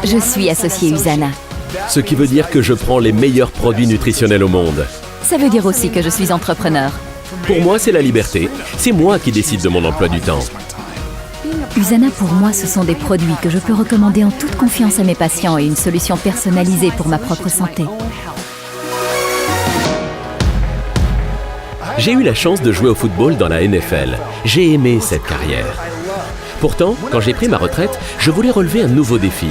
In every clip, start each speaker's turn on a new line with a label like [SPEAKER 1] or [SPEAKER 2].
[SPEAKER 1] Je suis associée USANA.
[SPEAKER 2] Ce qui veut dire que je prends les meilleurs produits nutritionnels au monde.
[SPEAKER 1] Ça veut dire aussi que je suis entrepreneur.
[SPEAKER 2] Pour moi, c'est la liberté. C'est moi qui décide de mon emploi du temps.
[SPEAKER 1] USANA, pour moi, ce sont des produits que je peux recommander en toute confiance à mes patients et une solution personnalisée pour ma propre santé.
[SPEAKER 2] J'ai eu la chance de jouer au football dans la NFL. J'ai aimé cette carrière. Pourtant, quand j'ai pris ma retraite, je voulais relever un nouveau défi.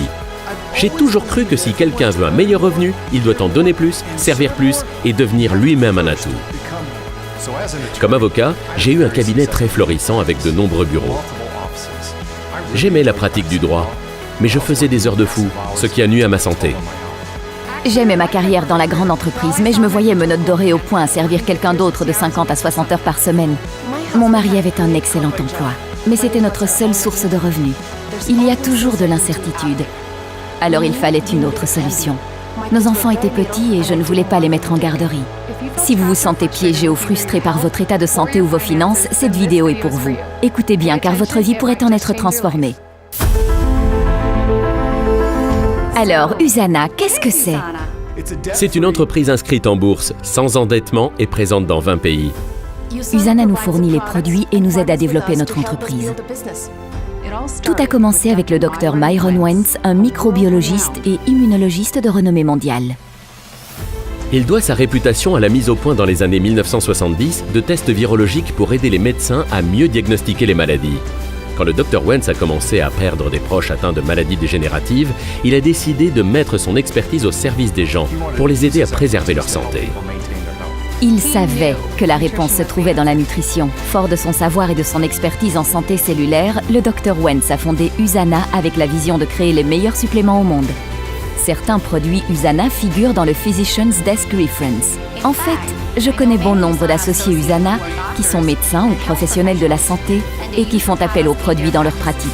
[SPEAKER 2] J'ai toujours cru que si quelqu'un veut un meilleur revenu, il doit en donner plus, servir plus et devenir lui-même un atout. Comme avocat, j'ai eu un cabinet très florissant avec de nombreux bureaux. J'aimais la pratique du droit, mais je faisais des heures de fou, ce qui a nui à ma santé.
[SPEAKER 1] J'aimais ma carrière dans la grande entreprise, mais je me voyais menottes dorées au poing à servir quelqu'un d'autre de 50 à 60 heures par semaine. Mon mari avait un excellent emploi, mais c'était notre seule source de revenus. Il y a toujours de l'incertitude. Alors il fallait une autre solution. Nos enfants étaient petits et je ne voulais pas les mettre en garderie. Si vous vous sentez piégé ou frustré par votre état de santé ou vos finances, cette vidéo est pour vous. Écoutez bien car votre vie pourrait en être transformée. Alors, USANA, qu'est-ce que c'est?
[SPEAKER 2] C'est une entreprise inscrite en bourse, sans endettement et présente dans 20 pays.
[SPEAKER 1] USANA nous fournit les produits et nous aide à développer notre entreprise. Tout a commencé avec le Dr Myron Wentz, un microbiologiste et immunologiste de renommée mondiale.
[SPEAKER 2] Il doit sa réputation à la mise au point dans les années 1970 de tests virologiques pour aider les médecins à mieux diagnostiquer les maladies. Quand le Dr Wentz a commencé à perdre des proches atteints de maladies dégénératives, il a décidé de mettre son expertise au service des gens pour les aider à préserver leur santé.
[SPEAKER 1] Il savait que la réponse se trouvait dans la nutrition. Fort de son savoir et de son expertise en santé cellulaire, le Dr Wentz a fondé USANA avec la vision de créer les meilleurs suppléments au monde. Certains produits USANA figurent dans le Physician's Desk Reference. En fait, je connais bon nombre d'associés USANA qui sont médecins ou professionnels de la santé et qui font appel aux produits dans leur pratique.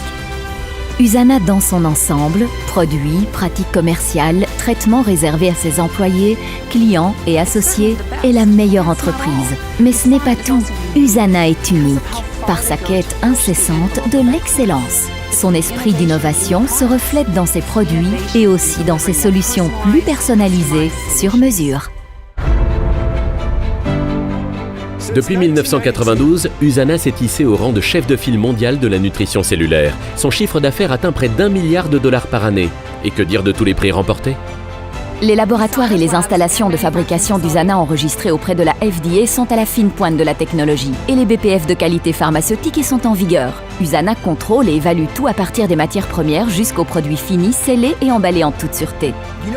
[SPEAKER 1] USANA dans son ensemble, produits, pratiques commerciales, traitements réservés à ses employés, clients et associés, est la meilleure entreprise. Mais ce n'est pas tout. USANA est unique par sa quête incessante de l'excellence. Son esprit d'innovation se reflète dans ses produits et aussi dans ses solutions plus personnalisées sur mesure.
[SPEAKER 2] Depuis 1992, USANA s'est hissé au rang de chef de file mondial de la nutrition cellulaire. Son chiffre d'affaires atteint près d'1 milliard de dollars par année. Et que dire de tous les prix remportés?
[SPEAKER 1] Les laboratoires et les installations de fabrication d'USANA enregistrées auprès de la FDA sont à la fine pointe de la technologie et les BPF de qualité pharmaceutique y sont en vigueur. USANA contrôle et évalue tout à partir des matières premières jusqu'aux produits finis, scellés et emballés en toute sûreté.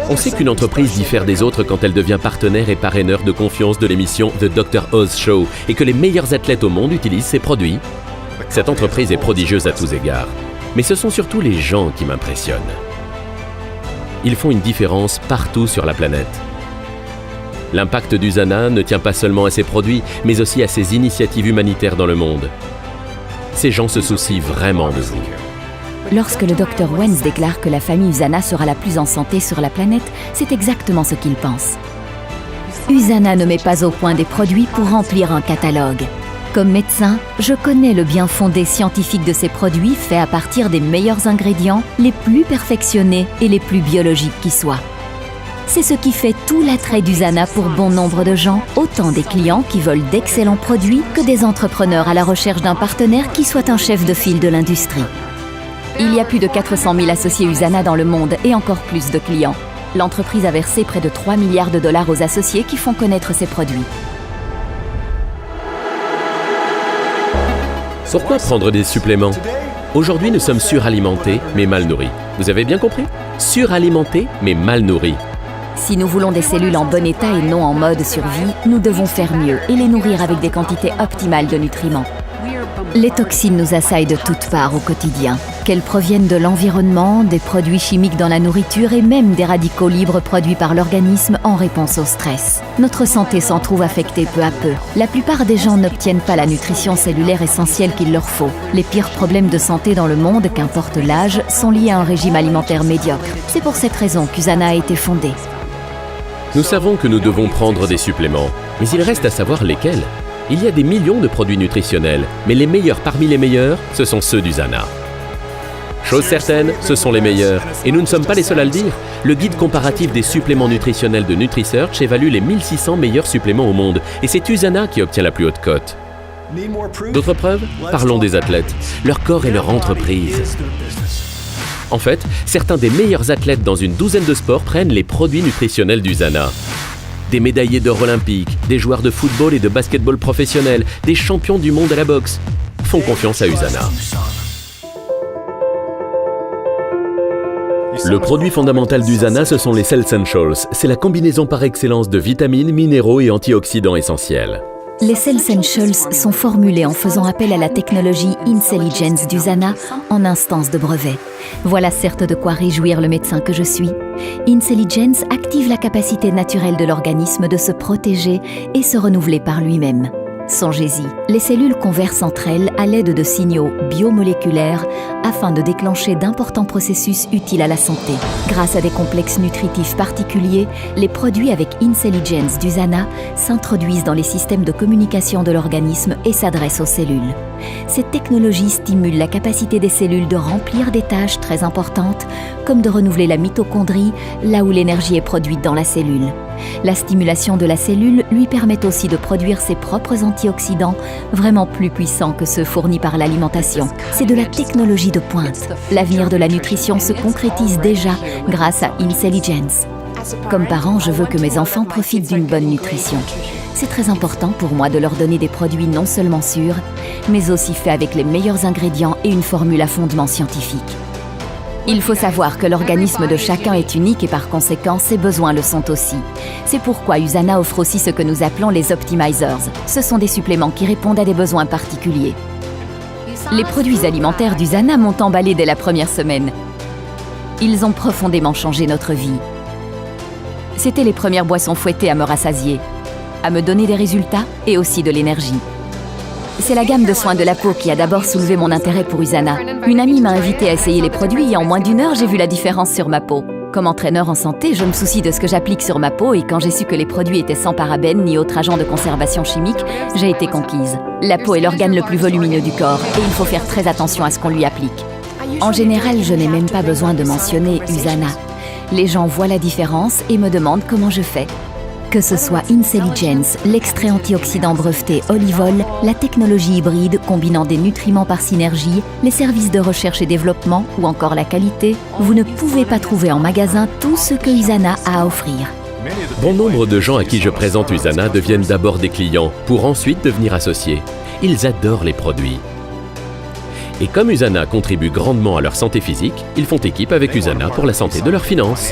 [SPEAKER 2] On sait qu'une entreprise diffère des autres quand elle devient partenaire et parraineur de confiance de l'émission The Dr Oz Show et que les meilleurs athlètes au monde utilisent ses produits. Cette entreprise est prodigieuse à tous égards. Mais ce sont surtout les gens qui m'impressionnent. Ils font une différence partout sur la planète. L'impact d'USANA ne tient pas seulement à ses produits, mais aussi à ses initiatives humanitaires dans le monde. Ces gens se soucient vraiment de vous.
[SPEAKER 1] Lorsque le Dr Wentz déclare que la famille USANA sera la plus en santé sur la planète, c'est exactement ce qu'il pense. USANA ne met pas au point des produits pour remplir un catalogue. Comme médecin, je connais le bien fondé scientifique de ces produits faits à partir des meilleurs ingrédients, les plus perfectionnés et les plus biologiques qui soient. C'est ce qui fait tout l'attrait d'USANA pour bon nombre de gens, autant des clients qui veulent d'excellents produits que des entrepreneurs à la recherche d'un partenaire qui soit un chef de file de l'industrie. Il y a plus de 400 000 associés USANA dans le monde et encore plus de clients. L'entreprise a versé près de 3 milliards de dollars aux associés qui font connaître ses produits.
[SPEAKER 2] Pourquoi prendre des suppléments? Aujourd'hui, nous sommes suralimentés, mais mal nourris. Vous avez bien compris? Suralimentés, mais mal nourris.
[SPEAKER 1] Si nous voulons des cellules en bon état et non en mode survie, nous devons faire mieux et les nourrir avec des quantités optimales de nutriments. Les toxines nous assaillent de toutes parts au quotidien. Qu'elles proviennent de l'environnement, des produits chimiques dans la nourriture et même des radicaux libres produits par l'organisme en réponse au stress. Notre santé s'en trouve affectée peu à peu. La plupart des gens n'obtiennent pas la nutrition cellulaire essentielle qu'il leur faut. Les pires problèmes de santé dans le monde, qu'importe l'âge, sont liés à un régime alimentaire médiocre. C'est pour cette raison qu'USANA a été fondée.
[SPEAKER 2] Nous savons que nous devons prendre des suppléments, mais il reste à savoir lesquels. Il y a des millions de produits nutritionnels, mais les meilleurs parmi les meilleurs, ce sont ceux d'USANA. Chose certaine, ce sont les meilleurs. Et nous ne sommes pas les seuls à le dire. Le guide comparatif des suppléments nutritionnels de NutriSearch évalue les 1600 meilleurs suppléments au monde. Et c'est USANA qui obtient la plus haute cote. D'autres preuves? Parlons des athlètes. Leur corps est leur entreprise. En fait, certains des meilleurs athlètes dans une douzaine de sports prennent les produits nutritionnels d'USANA. Des médaillés d'or olympiques, des joueurs de football et de basketball professionnels, des champions du monde à la boxe font confiance à USANA. Le produit fondamental d'USANA, ce sont les Cell Essentials. C'est la combinaison par excellence de vitamines, minéraux et antioxydants essentiels.
[SPEAKER 1] Les Cell Essentials sont formulés en faisant appel à la technologie Incelligence d'USANA en instance de brevet. Voilà certes de quoi réjouir le médecin que je suis. Incelligence active la capacité naturelle de l'organisme de se protéger et se renouveler par lui-même. Songez-y, les cellules conversent entre elles à l'aide de signaux biomoléculaires afin de déclencher d'importants processus utiles à la santé. Grâce à des complexes nutritifs particuliers, les produits avec Incelligence d'USANA s'introduisent dans les systèmes de communication de l'organisme et s'adressent aux cellules. Cette technologie stimule la capacité des cellules de remplir des tâches très importantes, comme de renouveler la mitochondrie, là où l'énergie est produite dans la cellule. La stimulation de la cellule lui permet aussi de produire ses propres antioxydants, vraiment plus puissants que ceux fournis par l'alimentation. C'est de la technologie de pointe. L'avenir de la nutrition se concrétise déjà grâce à Incelligence. Comme parent, je veux que mes enfants profitent d'une bonne nutrition. C'est très important pour moi de leur donner des produits non seulement sûrs, mais aussi faits avec les meilleurs ingrédients et une formule à fondement scientifique. Il faut savoir que l'organisme de chacun est unique et par conséquent, ses besoins le sont aussi. C'est pourquoi USANA offre aussi ce que nous appelons les Optimizers. Ce sont des suppléments qui répondent à des besoins particuliers. Les produits alimentaires d'USANA m'ont emballé dès la première semaine. Ils ont profondément changé notre vie. C'étaient les premières boissons fouettées à me rassasier, à me donner des résultats et aussi de l'énergie. C'est la gamme de soins de la peau qui a d'abord soulevé mon intérêt pour USANA. Une amie m'a invité à essayer les produits et en moins d'une heure, j'ai vu la différence sur ma peau. Comme entraîneur en santé, je me soucie de ce que j'applique sur ma peau et quand j'ai su que les produits étaient sans parabènes ni autres agents de conservation chimique, j'ai été conquise. La peau est l'organe le plus volumineux du corps et il faut faire très attention à ce qu'on lui applique. En général, je n'ai même pas besoin de mentionner USANA. Les gens voient la différence et me demandent comment je fais. Que ce soit Incelligence, l'extrait antioxydant breveté Olivol, la technologie hybride combinant des nutriments par synergie, les services de recherche et développement ou encore la qualité, vous ne pouvez pas trouver en magasin tout ce que USANA a à offrir.
[SPEAKER 2] Bon nombre de gens à qui je présente USANA deviennent d'abord des clients pour ensuite devenir associés. Ils adorent les produits. Et comme USANA contribue grandement à leur santé physique, ils font équipe avec USANA pour la santé de leurs finances.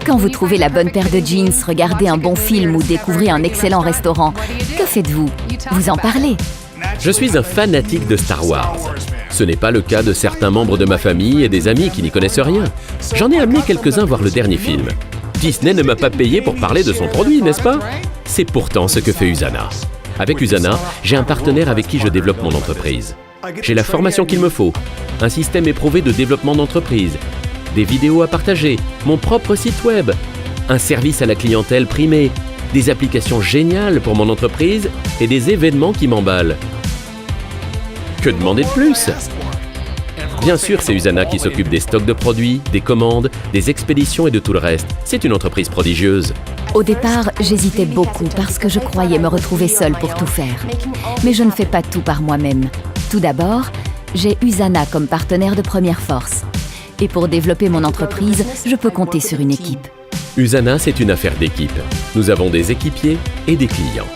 [SPEAKER 1] Quand vous trouvez la bonne paire de jeans, regardez un bon film ou découvrez un excellent restaurant, que faites-vous? Vous en parlez?
[SPEAKER 2] Je suis un fanatique de Star Wars. Ce n'est pas le cas de certains membres de ma famille et des amis qui n'y connaissent rien. J'en ai amené quelques-uns voir le dernier film. Disney ne m'a pas payé pour parler de son produit, n'est-ce pas? C'est pourtant ce que fait USANA. Avec USANA, j'ai un partenaire avec qui je développe mon entreprise. J'ai la formation qu'il me faut, un système éprouvé de développement d'entreprise, des vidéos à partager, mon propre site web, un service à la clientèle primé, des applications géniales pour mon entreprise et des événements qui m'emballent. Que demander de plus? Bien sûr, c'est USANA qui s'occupe des stocks de produits, des commandes, des expéditions et de tout le reste. C'est une entreprise prodigieuse.
[SPEAKER 1] Au départ, j'hésitais beaucoup parce que je croyais me retrouver seule pour tout faire. Mais je ne fais pas tout par moi-même. Tout d'abord, j'ai USANA comme partenaire de première force. Et pour développer mon entreprise, je peux compter sur une équipe.
[SPEAKER 2] USANA, c'est une affaire d'équipe. Nous avons des équipiers et des clients.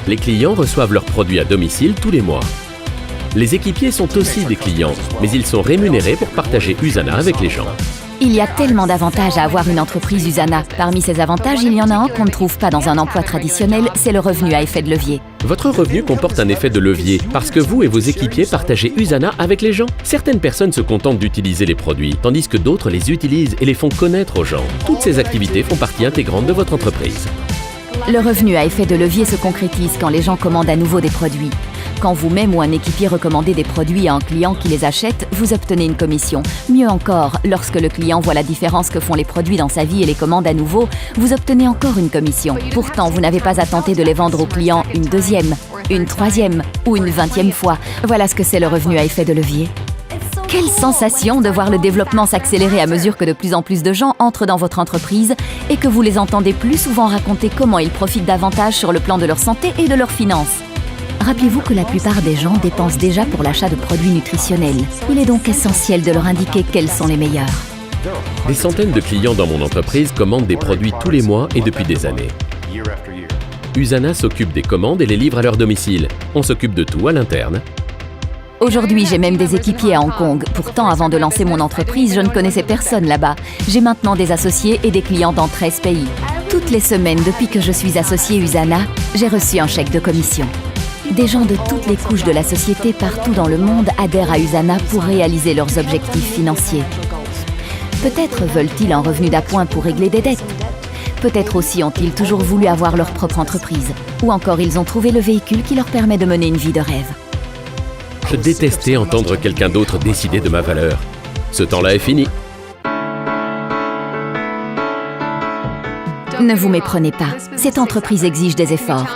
[SPEAKER 2] Les clients reçoivent leurs produits à domicile tous les mois. Les équipiers sont aussi des clients, mais ils sont rémunérés pour partager USANA avec les gens.
[SPEAKER 1] Il y a tellement d'avantages à avoir une entreprise USANA. Parmi ces avantages, il y en a un qu'on ne trouve pas dans un emploi traditionnel, c'est le revenu à effet de levier.
[SPEAKER 2] Votre revenu comporte un effet de levier parce que vous et vos équipiers partagez USANA avec les gens. Certaines personnes se contentent d'utiliser les produits, tandis que d'autres les utilisent et les font connaître aux gens. Toutes ces activités font partie intégrante de votre entreprise.
[SPEAKER 1] Le revenu à effet de levier se concrétise quand les gens commandent à nouveau des produits. Quand vous-même ou un équipier recommandez des produits à un client qui les achète, vous obtenez une commission. Mieux encore, lorsque le client voit la différence que font les produits dans sa vie et les commande à nouveau, vous obtenez encore une commission. Pourtant, vous n'avez pas à tenter de les vendre au client une deuxième. une 3e ou une 20e fois. Voilà ce que c'est le revenu à effet de levier. Quelle sensation de voir le développement s'accélérer à mesure que de plus en plus de gens entrent dans votre entreprise et que vous les entendez plus souvent raconter comment ils profitent davantage sur le plan de leur santé et de leurs finances. Rappelez-vous que la plupart des gens dépensent déjà pour l'achat de produits nutritionnels. Il est donc essentiel de leur indiquer quels sont les meilleurs.
[SPEAKER 2] Des centaines de clients dans mon entreprise commandent des produits tous les mois et depuis des années. Usana s'occupe des commandes et les livre à leur domicile. On s'occupe de tout à l'interne.
[SPEAKER 1] Aujourd'hui, j'ai même des équipiers à Hong Kong. Pourtant, avant de lancer mon entreprise, je ne connaissais personne là-bas. J'ai maintenant des associés et des clients dans 13 pays. Toutes les semaines, depuis que je suis associée Usana, j'ai reçu un chèque de commission. Des gens de toutes les couches de la société partout dans le monde adhèrent à Usana pour réaliser leurs objectifs financiers. Peut-être veulent-ils un revenu d'appoint pour régler des dettes. Peut-être aussi ont-ils toujours voulu avoir leur propre entreprise. Ou encore, ils ont trouvé le véhicule qui leur permet de mener une vie de rêve.
[SPEAKER 2] Je détestais entendre quelqu'un d'autre décider de ma valeur. Ce temps-là est fini.
[SPEAKER 1] Ne vous méprenez pas, cette entreprise exige des efforts.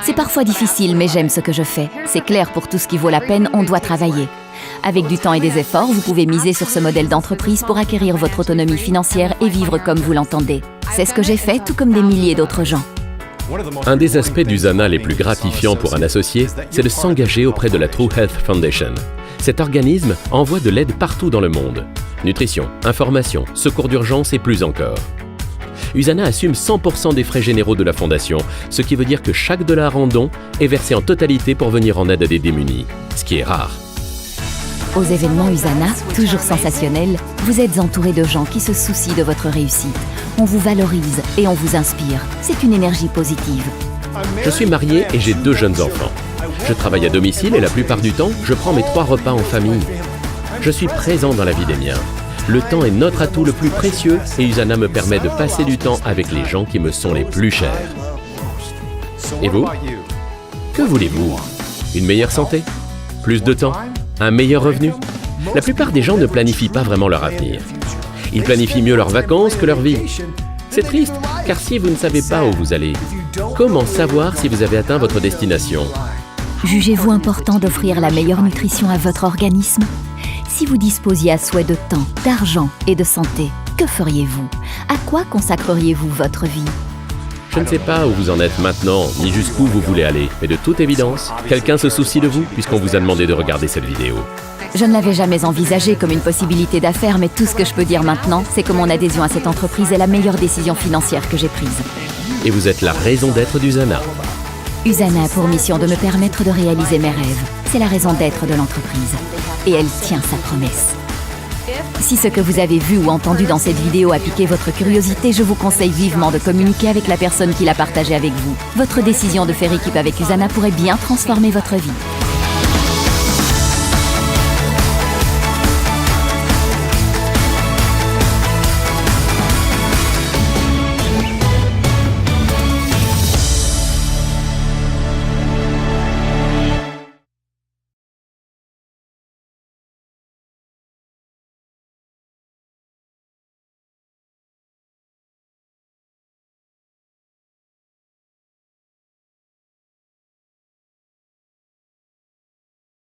[SPEAKER 1] C'est parfois difficile, mais j'aime ce que je fais. C'est clair, pour tout ce qui vaut la peine, on doit travailler. Avec du temps et des efforts, vous pouvez miser sur ce modèle d'entreprise pour acquérir votre autonomie financière et vivre comme vous l'entendez. C'est ce que j'ai fait, tout comme des milliers d'autres gens.
[SPEAKER 2] Un des aspects d'Usana les plus gratifiants pour un associé, c'est de s'engager auprès de la True Health Foundation. Cet organisme envoie de l'aide partout dans le monde. Nutrition, information, secours d'urgence et plus encore. Usana assume 100% des frais généraux de la fondation, ce qui veut dire que chaque dollar en don est versé en totalité pour venir en aide à des démunis, ce qui est rare.
[SPEAKER 1] Aux événements Usana, toujours sensationnels, vous êtes entouré de gens qui se soucient de votre réussite. On vous valorise et on vous inspire. C'est une énergie positive.
[SPEAKER 2] Je suis marié et j'ai 2 jeunes enfants. Je travaille à domicile et la plupart du temps, je prends mes 3 repas en famille. Je suis présent dans la vie des miens. Le temps est notre atout le plus précieux et Usana me permet de passer du temps avec les gens qui me sont les plus chers. Et vous? Que voulez-vous? Une meilleure santé? Plus de temps? Un meilleur revenu? La plupart des gens ne planifient pas vraiment leur avenir. Ils planifient mieux leurs vacances que leur vie. C'est triste, car si vous ne savez pas où vous allez, comment savoir si vous avez atteint votre destination?
[SPEAKER 1] Jugez-vous important d'offrir la meilleure nutrition à votre organisme? Si vous disposiez à souhait de temps, d'argent et de santé, que feriez-vous? À quoi consacreriez-vous votre vie?
[SPEAKER 2] Je ne sais pas où vous en êtes maintenant, ni jusqu'où vous voulez aller, mais de toute évidence, quelqu'un se soucie de vous puisqu'on vous a demandé de regarder cette vidéo.
[SPEAKER 1] Je ne l'avais jamais envisagé comme une possibilité d'affaires, mais tout ce que je peux dire maintenant, c'est que mon adhésion à cette entreprise est la meilleure décision financière que j'ai prise.
[SPEAKER 2] Et vous êtes la raison d'être d'Usana.
[SPEAKER 1] Usana a pour mission de me permettre de réaliser mes rêves. C'est la raison d'être de l'entreprise. Et elle tient sa promesse. Si ce que vous avez vu ou entendu dans cette vidéo a piqué votre curiosité, je vous conseille vivement de communiquer avec la personne qui l'a partagé avec vous. Votre décision de faire équipe avec Usana pourrait bien transformer votre vie.